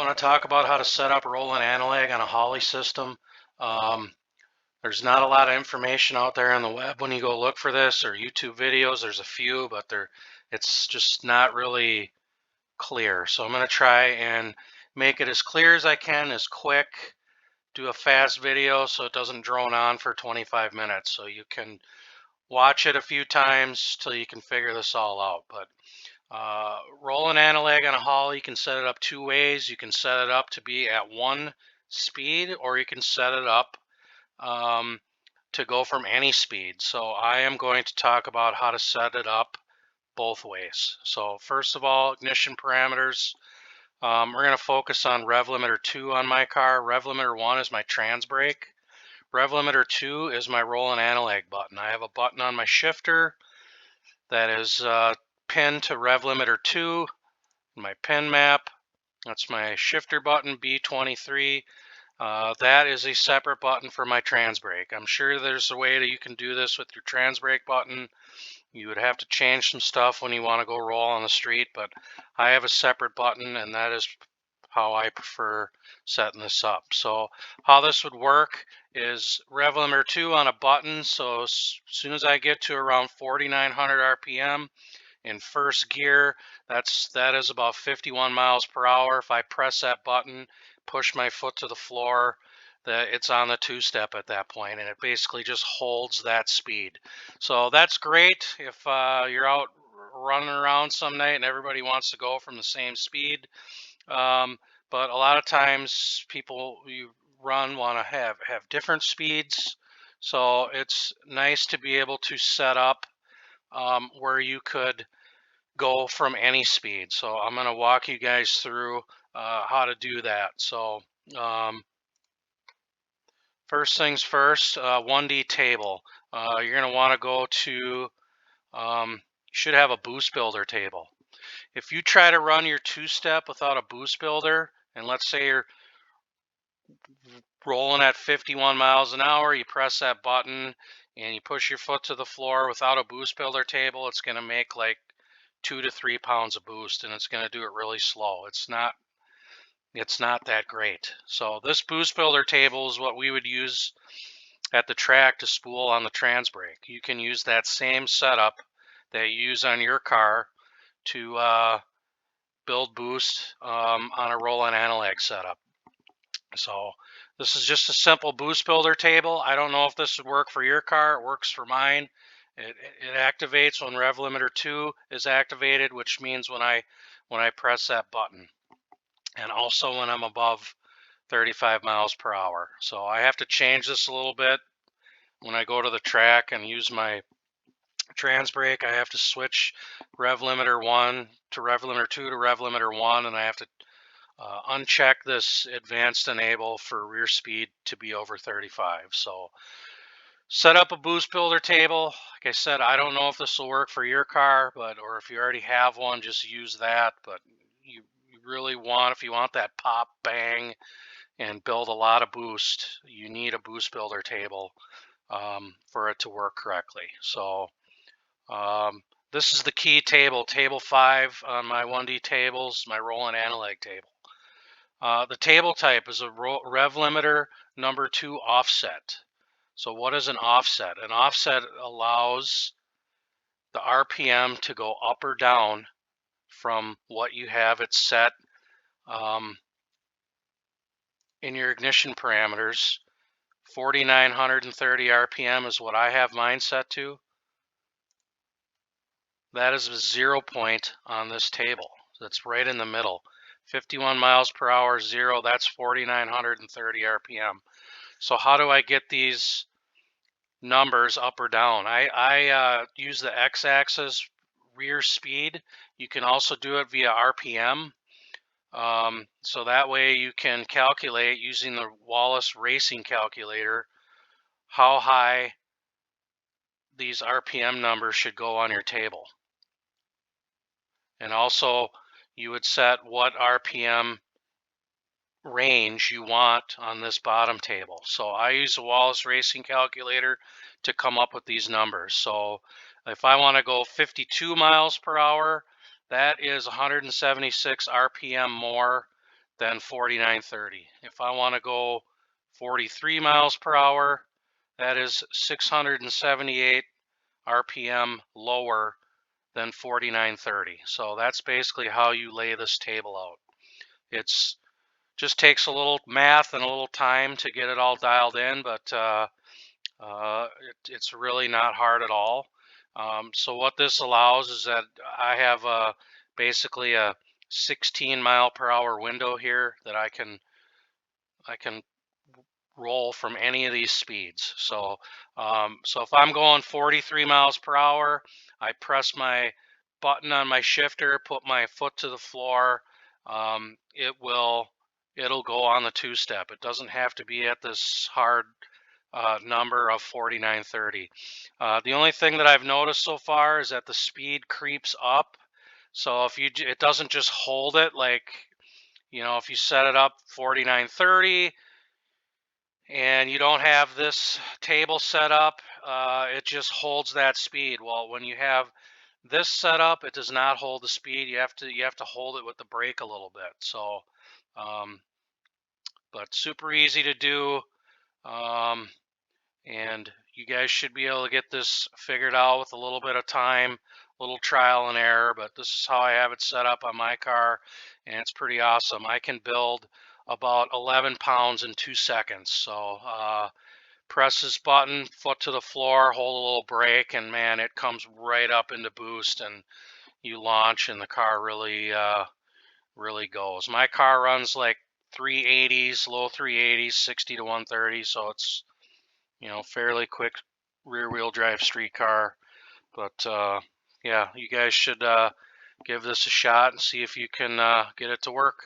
want to talk about how to set up rolling analog on a Holley system. Um, there's not a lot of information out there on the web when you go look for this, or YouTube videos. There's a few, but it's just not really clear. So I'm going to try and make it as clear as I can, as quick, do a fast video so it doesn't drone on for 25 minutes. So you can watch it a few times till you can figure this all out. But rolling analog on a Holley, you can set it up two ways. You can set it up to be at one speed, or you can set it up to go from any speed. So I am going to talk about how to set it up both ways. So first of all, ignition parameters. We're going to focus on Rev Limiter 2 on my car. Rev Limiter 1 is my trans brake. Rev Limiter 2 is my rolling analog button. I have a button on my shifter that is pinned to Rev Limiter 2, my pin map. That's my shifter button, B23. That is a separate button for my trans brake. I'm sure there's a way that you can do this with your trans brake button. You would have to change some stuff when you want to go roll on the street, but I have a separate button, and that is how I prefer setting this up. So how this would work is Rev Limiter 2 on a button. So as soon as I get to around 4,900 RPM in first gear, that is about 51 miles per hour. If I press that button, push my foot to the floor, it's on the two-step at that point, and it basically just holds that speed. So that's great if you're out running around some night and everybody wants to go from the same speed. But a lot of times people you run want to have different speeds. So it's nice to be able to set up where you could go from any speed. So I'm going to walk you guys through how to do that. So first things first, 1D table. You're going to want to go to, you should have a boost builder table. If you try to run your two-step without a boost builder, and let's say you're rolling at 51 miles an hour, you press that button and you push your foot to the floor without a boost builder table, it's going to make like 2 to 3 pounds of boost, and it's going to do it really slow. It's not that great. So this boost builder table is what we would use at the track to spool on the trans brake. You can use that same setup that you use on your car to build boost on a rolling analog setup. So this is just a simple boost builder table. I don't know if this would work for your car. It works for mine. It activates when Rev Limiter 2 is activated, which means when I press that button, and also when I'm above 35 miles per hour. So I have to change this a little bit when I go to the track and use my trans brake. I have to switch Rev Limiter 1 to Rev Limiter 2 to Rev Limiter 1, and I have to uncheck this advanced enable for rear speed to be over 35. So set up a boost builder table. Like I said, I don't know if this will work for your car, or if you already have one, just use that. But you really want, if you want that pop bang and build a lot of boost, you need a boost builder table for it to work correctly. So this is the key table, table 5 on my 1D tables, my rolling analog table. The table type is a Rev Limiter number 2 offset. So what is an offset? An offset allows the RPM to go up or down from what you have it set in your ignition parameters. 4,930 RPM is what I have mine set to. That is a 0 point on this table. That's right in the middle. 51 miles per hour, 0, that's 4,930 RPM. So how do I get these numbers up or down? I use the x-axis rear speed. You can also do it via RPM. So that way you can calculate using the Wallace racing calculator how high these RPM numbers should go on your table. And also you would set what RPM range you want on this bottom table. So I use the Wallace racing calculator to come up with these numbers. So if I want to go 52 miles per hour, that is 176 RPM more then 49.30. If I want to go 43 miles per hour, that is 678 RPM lower than 49.30. So that's basically how you lay this table out. It's just takes a little math and a little time to get it all dialed in, but it's really not hard at all. So what this allows is that I have basically a 16 mile per hour window here that I can roll from any of these speeds. So so if I'm going 43 miles per hour, I press my button on my shifter, put my foot to the floor, it'll go on the two-step. It doesn't have to be at this hard number of 49.30. The only thing that I've noticed so far is that the speed creeps up. So if it doesn't just hold it, like, if you set it up 49.30 and you don't have this table set up, it just holds that speed. Well, when you have this set up, it does not hold the speed. You have to hold it with the brake a little bit. So, but super easy to do. And you guys should be able to get this figured out with a little bit of time, a little trial and error, but this is how I have it set up on my car, and it's pretty awesome. I can build about 11 pounds in 2 seconds. So press this button, foot to the floor, hold a little brake, and man, it comes right up into boost, and you launch, and the car really goes. My car runs like 380s, low 380s, 60 to 130, so it's fairly quick rear wheel drive street car. But yeah, you guys should give this a shot and see if you can get it to work.